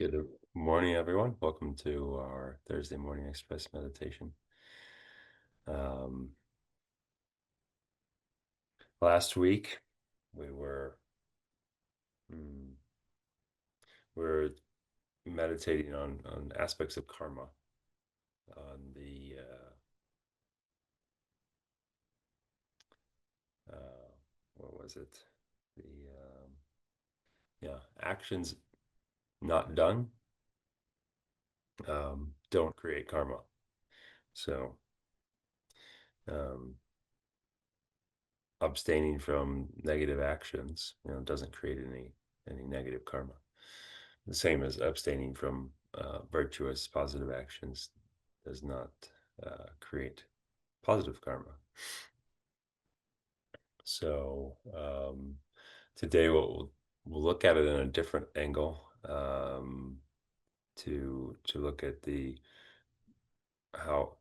Good morning, everyone. Welcome to our Thursday morning express meditation. Um, Last week we were mm, we were meditating on aspects of karma, on the what was it? The actions not done don't create karma. So um, abstaining from negative actions, doesn't create any negative karma. The same as abstaining from virtuous positive actions does not create positive karma. So today we'll look at it in a different angle, to look at the how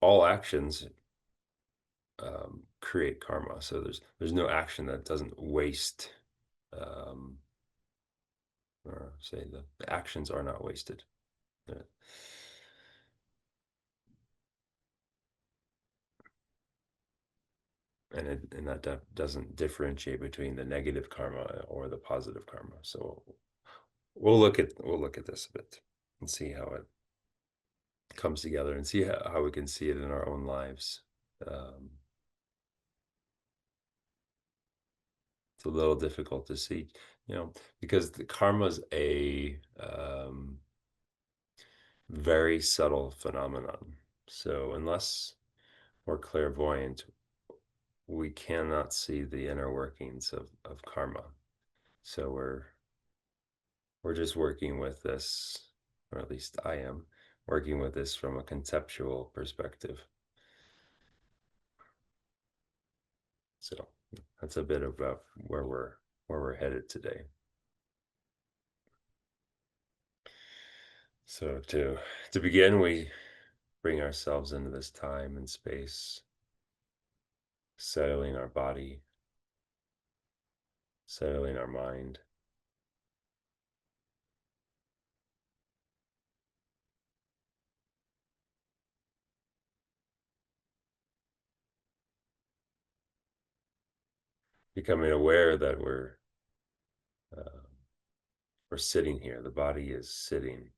all actions create karma. So there's no action that doesn't waste, um, or say the actions are not wasted. Uh, and that doesn't differentiate between the negative karma or the positive karma. So we'll look at this a bit and see how it comes together and see how we can see it in our own lives. Um, it's a little difficult to see, because the karma is a very subtle phenomenon. So unless we're clairvoyant, we cannot see the inner workings of karma. So we're just working with this, or at least I am working with this from a conceptual perspective. So that's a bit about where we're headed today. So to begin, we bring ourselves into this time and space, settling our body, settling our mind, becoming aware that uh, we're sitting here. The body is sitting,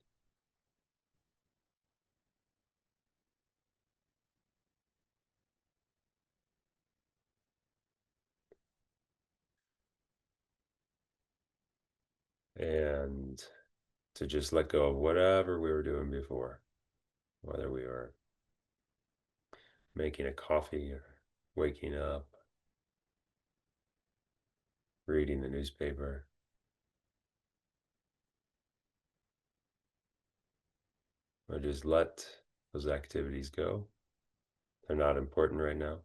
and to just let go of whatever we were doing before, whether we were making a coffee or waking up, reading the newspaper, or just let those activities go. They're not important right now.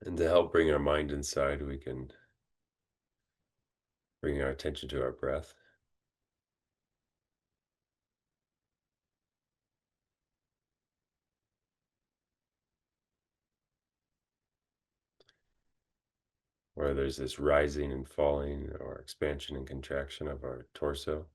And to help bring our mind inside, we can bring our attention to our breath. Where there's this rising and falling or expansion and contraction of our torso.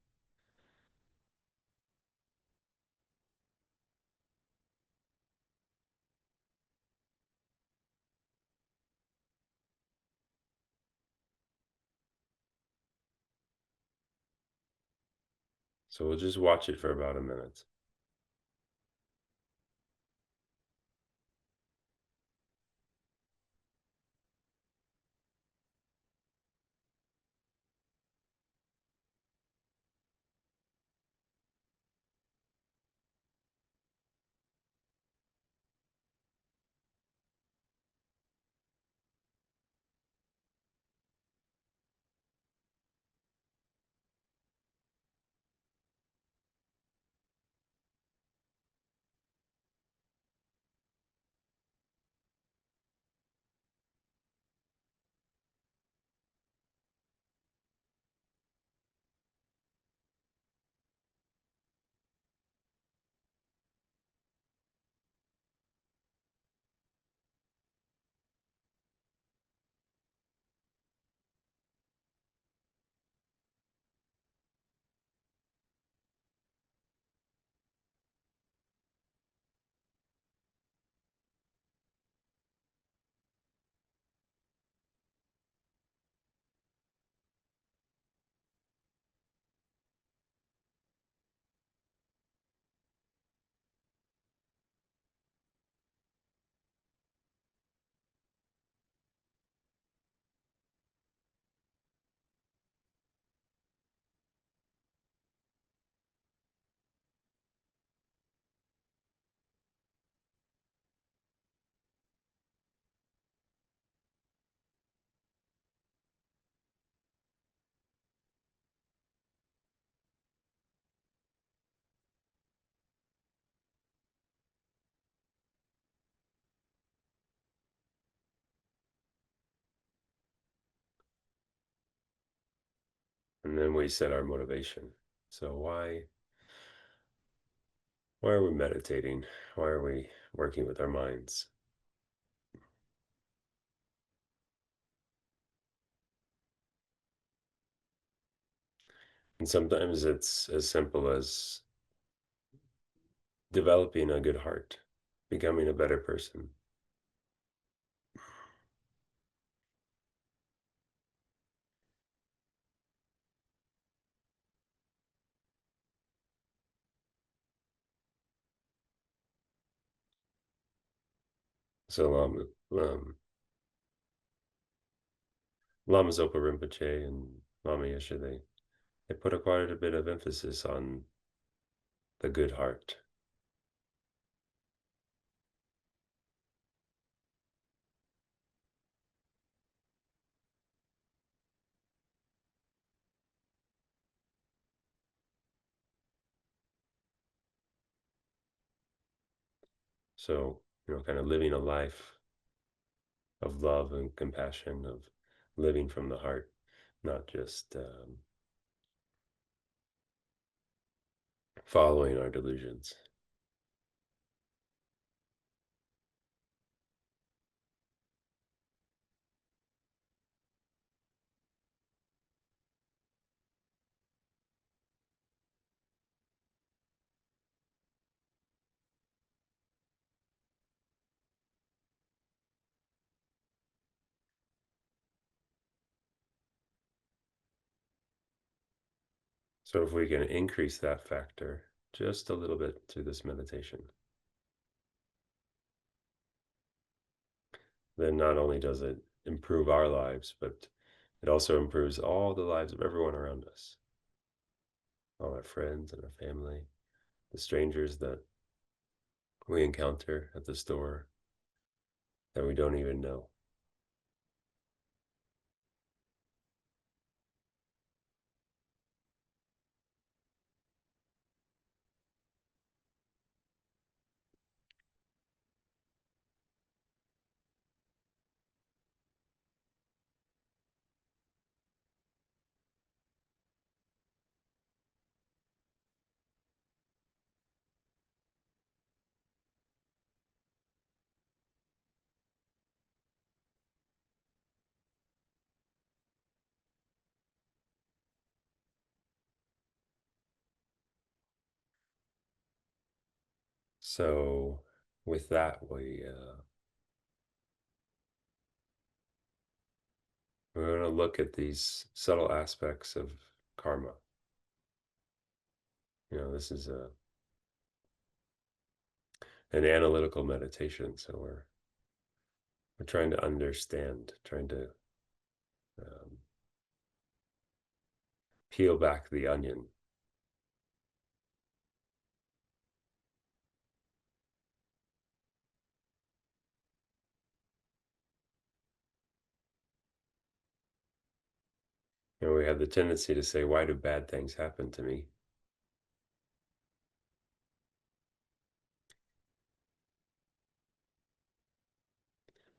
So we'll just watch it for about a minute. And then we set our motivation. So why are we meditating? Why are we working with our minds? And sometimes it's as simple as developing a good heart, becoming a better person. So Lama Zopa Rinpoche and Lama Yeshe, they put quite a bit of emphasis on the good heart. So, kind of living a life of love and compassion, of living from the heart, not just following our delusions. So, if we can increase that factor just a little bit through this meditation, then not only does it improve our lives, but it also improves all the lives of everyone around us, all our friends and our family, the strangers that we encounter at the store that we don't even know. So, with that, we're going to look at these subtle aspects of karma. This is an analytical meditation, so we're trying to understand, trying to um, peel back the onion. We have the tendency to say, "Why do bad things happen to me?"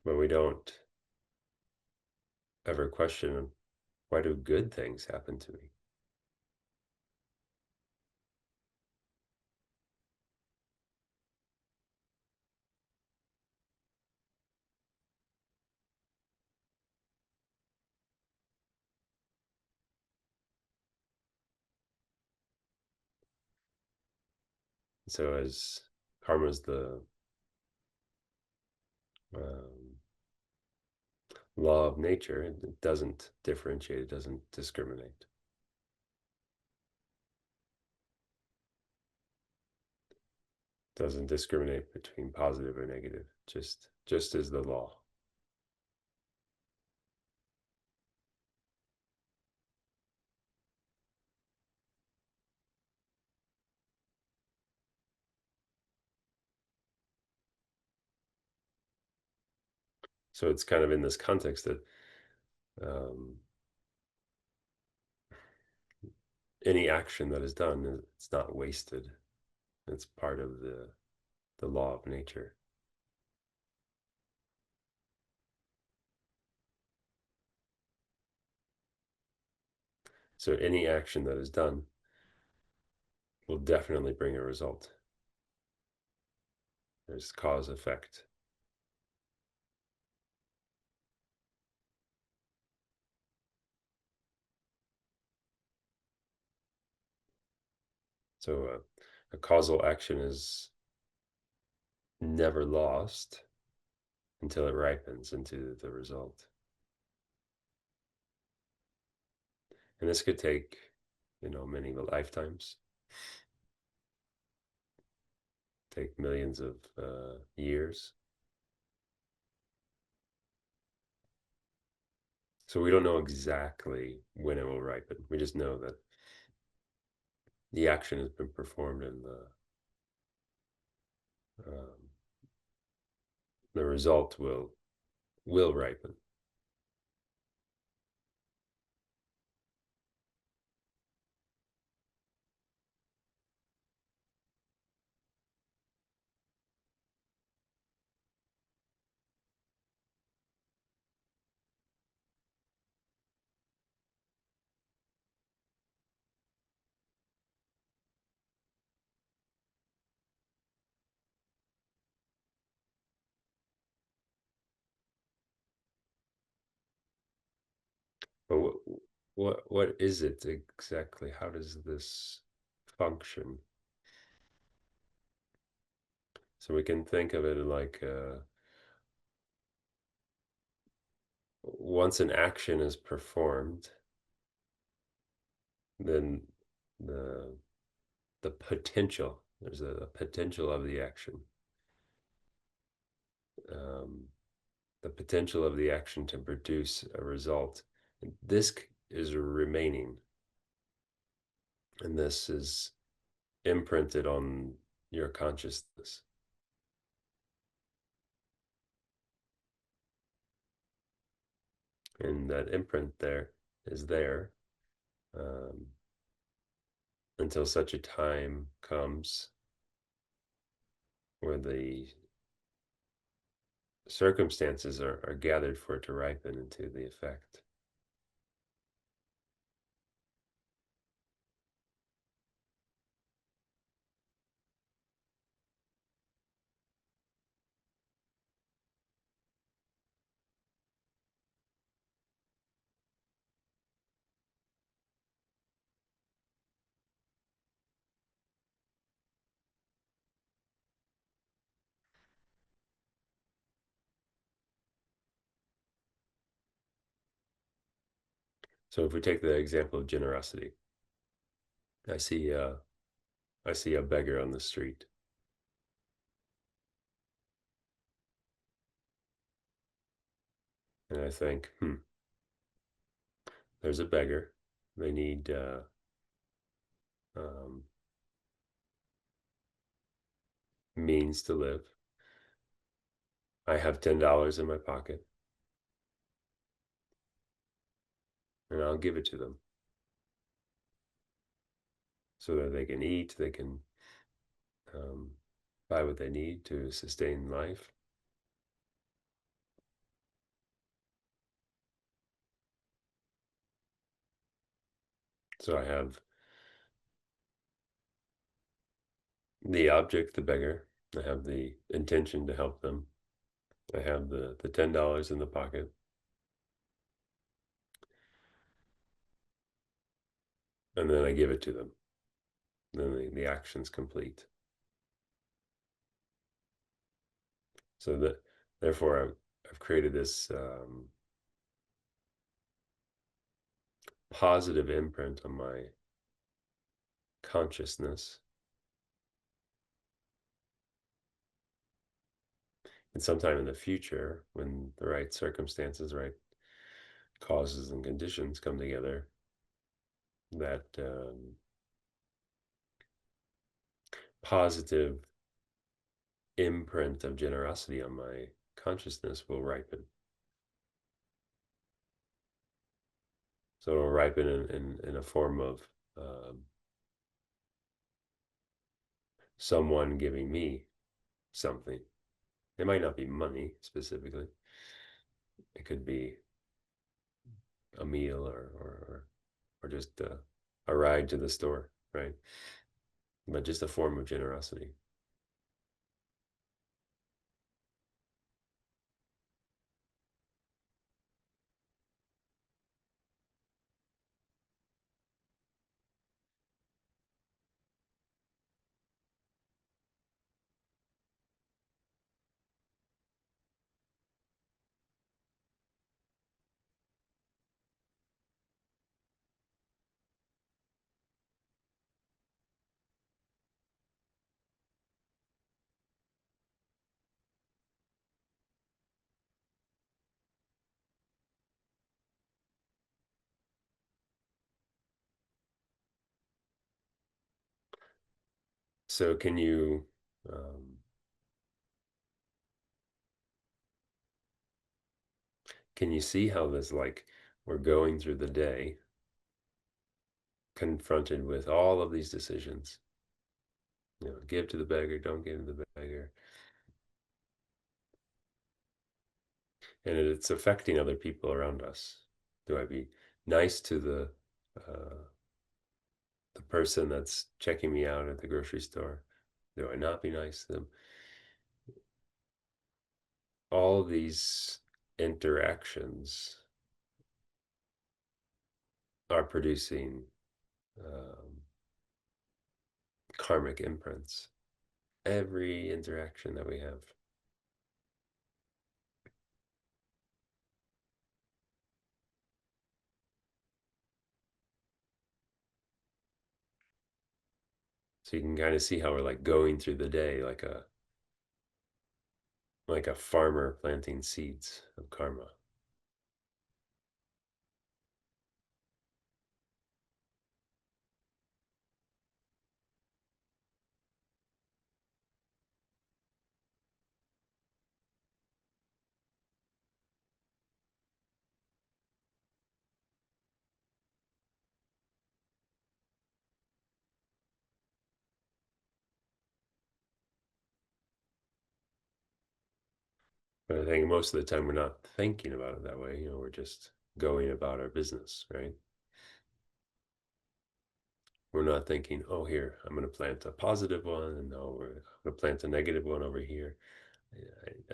But we don't ever question, "Why do good things happen to me?" So, as karma's the um, law of nature, it doesn't differentiate, it doesn't discriminate. Doesn't discriminate between positive or negative, just as the law. So it's kind of in this context that um, any action that is done, it's not wasted. It's part of the law of nature. So any action that is done will definitely bring a result. There's cause effect. So a causal action is never lost until it ripens into the result. And this could take, many lifetimes, take millions of years. So we don't know exactly when it will ripen. We just know that the action has been performed and um, the result will ripen. But what is it exactly? How does this function? So we can think of it like once an action is performed, then the the potential there's a potential of the action, um, the potential of the action to produce a result. And this is remaining, and this is imprinted on your consciousness, and that imprint there is there um, until such a time comes where the circumstances are gathered for it to ripen into the effect. So if we take the example of generosity, I see I see a beggar on the street, and I think, there's a beggar. They need um, means to live. I have $10 in my pocket, and I'll give it to them so that they can eat, they can um, buy what they need to sustain life. So I have the object, the beggar. I have the intention to help them. I have the $10 in the pocket, and then I give it to them. Then the action's complete. So that therefore I've created this positive imprint on my consciousness. And sometime in the future, when the right circumstances, right causes and conditions come together, that positive imprint of generosity on my consciousness will ripen. So it'll ripen in a form of someone giving me something. It might not be money specifically. It could be a meal or or just a ride to the store, right? But just a form of generosity. So um, can you see how this, like, we're going through the day confronted with all of these decisions, give to the beggar, don't give to the beggar, and it's affecting other people around us. Do I be nice to the person that's checking me out at the grocery store? Do I not be nice to them? All these interactions are producing um, karmic imprints. Every interaction that we have. So you can kind of see how we're like going through the day like a farmer planting seeds of karma. But I think most of the time we're not thinking about it that way. We're just going about our business, right? We're not thinking, oh, here, I'm going to plant a positive one, and no, we're going to plant a negative one over here.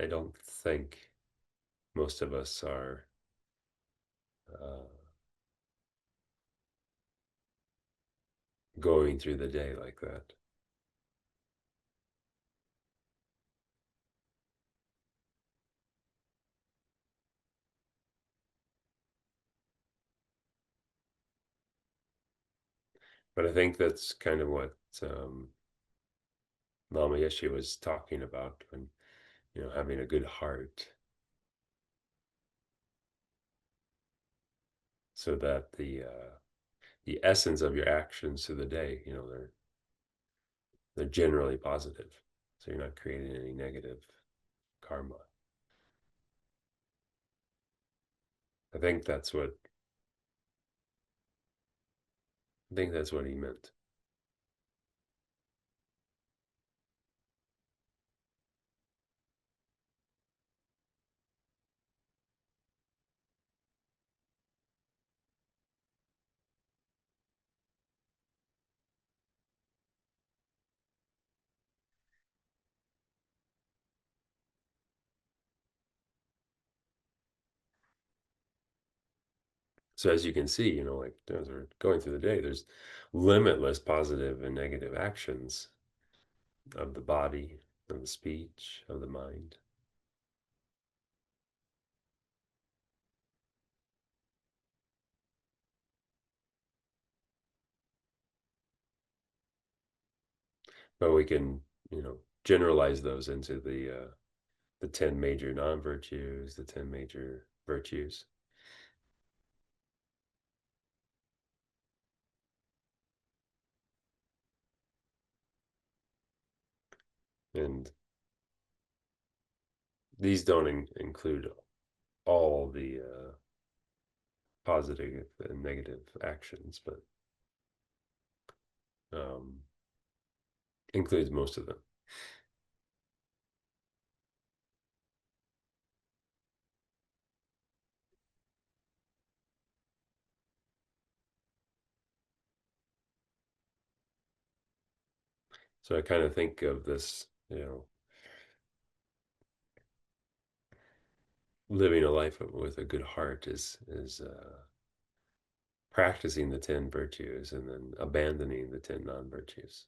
I don't think most of us are uh, going through the day like that. But I think that's kind of what Lama Yeshe was talking about when, having a good heart so that the essence of your actions through the day, they're generally positive. So you're not creating any negative karma. I think that's what I think that's what he meant. So as you can see, like as we're going through the day, there's limitless positive and negative actions of the body, of the speech, of the mind. But we can, generalize those into the 10 major non-virtues, the 10 major virtues. And these don't include all the positive and negative actions, but um, includes most of them. So I kind of think of this, you know, living a life with a good heart is practicing the 10 virtues and then abandoning the 10 non-virtues.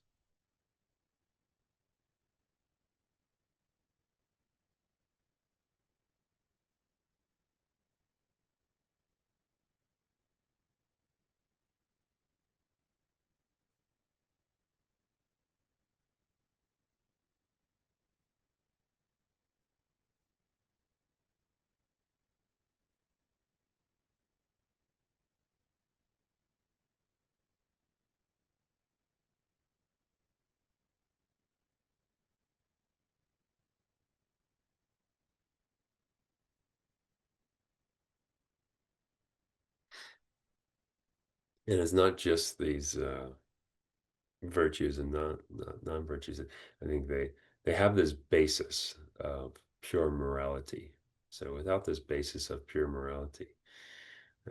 And it's not just these virtues and non-virtues. I think they have this basis of pure morality. So without this basis of pure morality,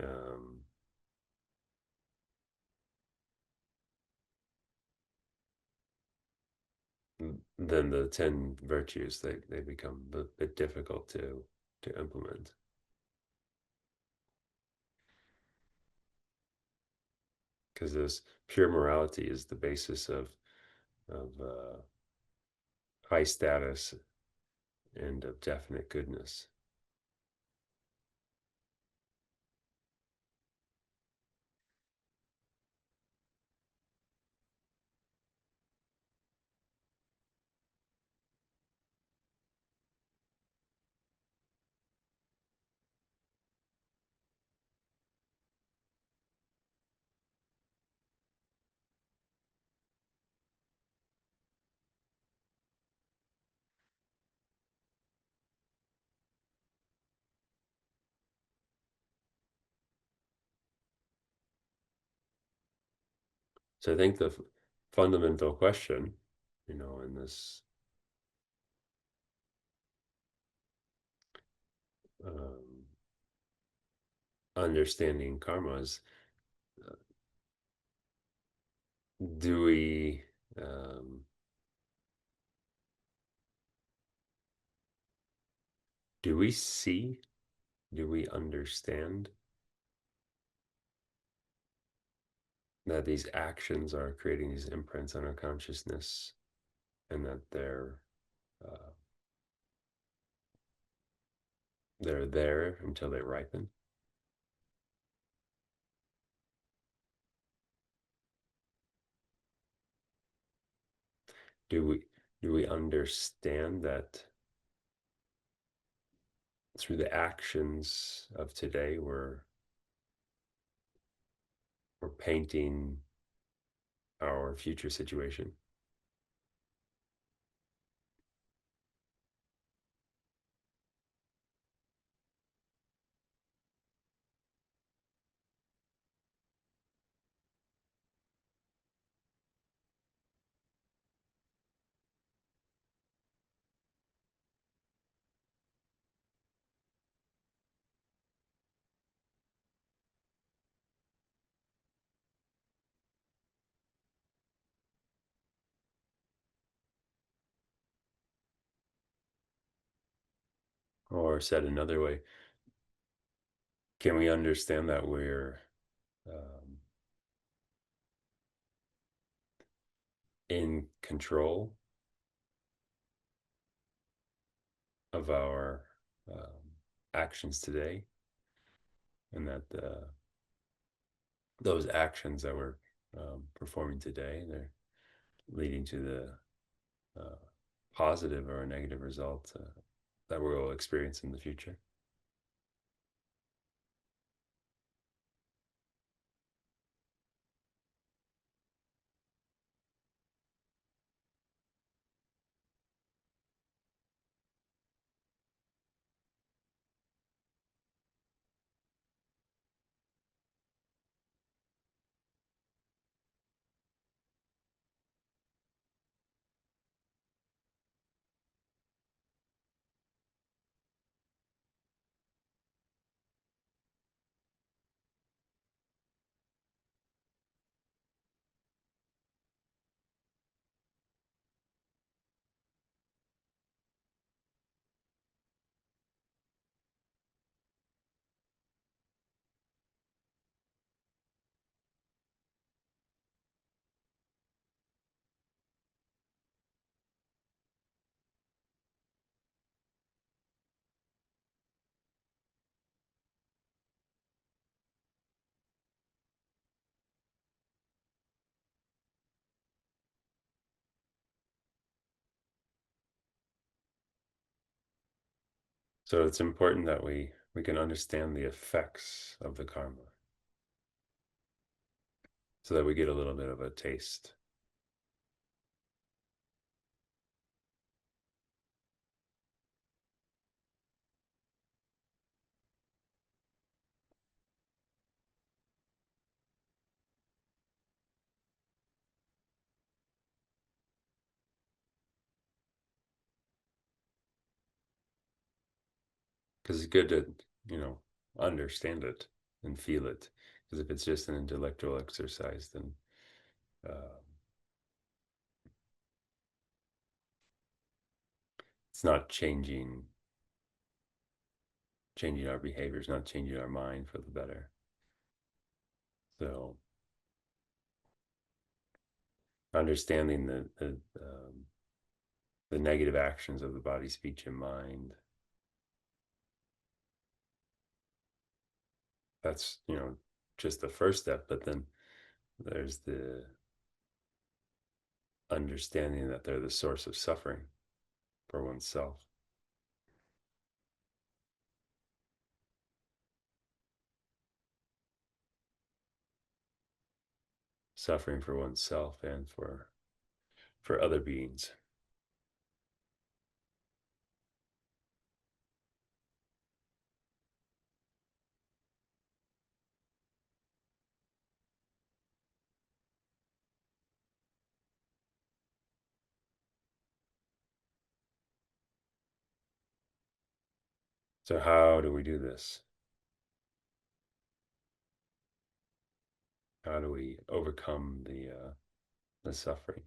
um, then the 10 virtues they become a bit difficult to implement because this pure morality is the basis of high status and of definite goodness. So I think the fundamental question, in this um, understanding karma is, do we um, do we see, do we understand that these actions are creating these imprints on our consciousness and that uh, they're there until they ripen? Do we do we understand that through the actions of today we're painting our future situation? Or said another way, can we understand that we're um, in control of our actions today, and that those actions that we're performing today, they're leading to the positive or negative result that we'll experience in the future? So it's important that we can understand the effects of the karma so that we get a little bit of a taste. Because it's good to, you know, understand it and feel it. Because if it's just an intellectual exercise, then uh, it's not changing our behaviors, not changing our mind for the better. So understanding the negative actions of the body, speech, and mind, that's, you know, just the first step. But then there's the understanding that they're the source of suffering for oneself. Suffering for oneself and for other beings. So how do we do this? How do we overcome the suffering?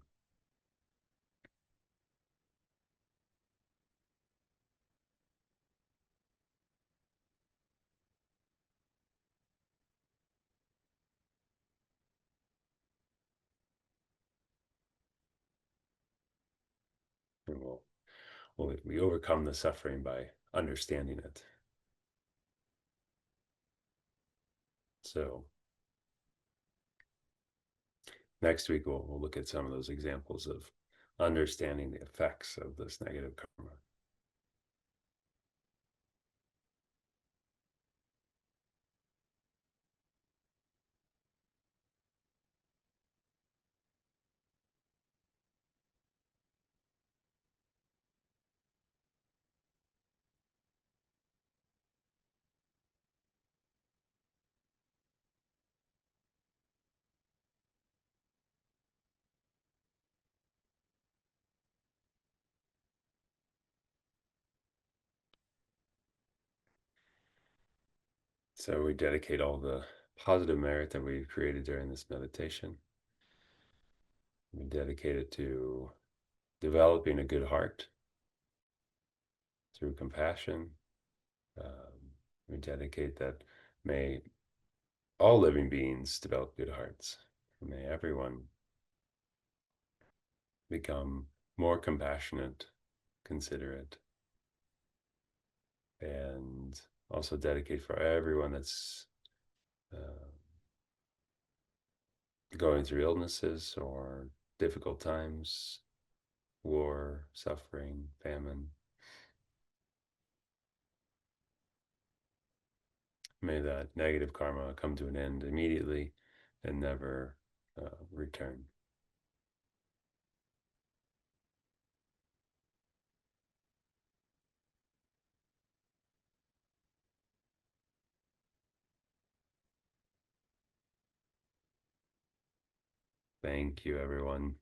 And we overcome the suffering by understanding it. So next week we'll look at some of those examples of understanding the effects of this negative karma. So we dedicate all the positive merit that we've created during this meditation. We dedicate it to developing a good heart through compassion. We dedicate that may all living beings develop good hearts. May everyone become more compassionate, considerate, and also dedicate for everyone that's uh, going through illnesses or difficult times, war, suffering, famine. May that negative karma come to an end immediately and never return. Thank you, everyone.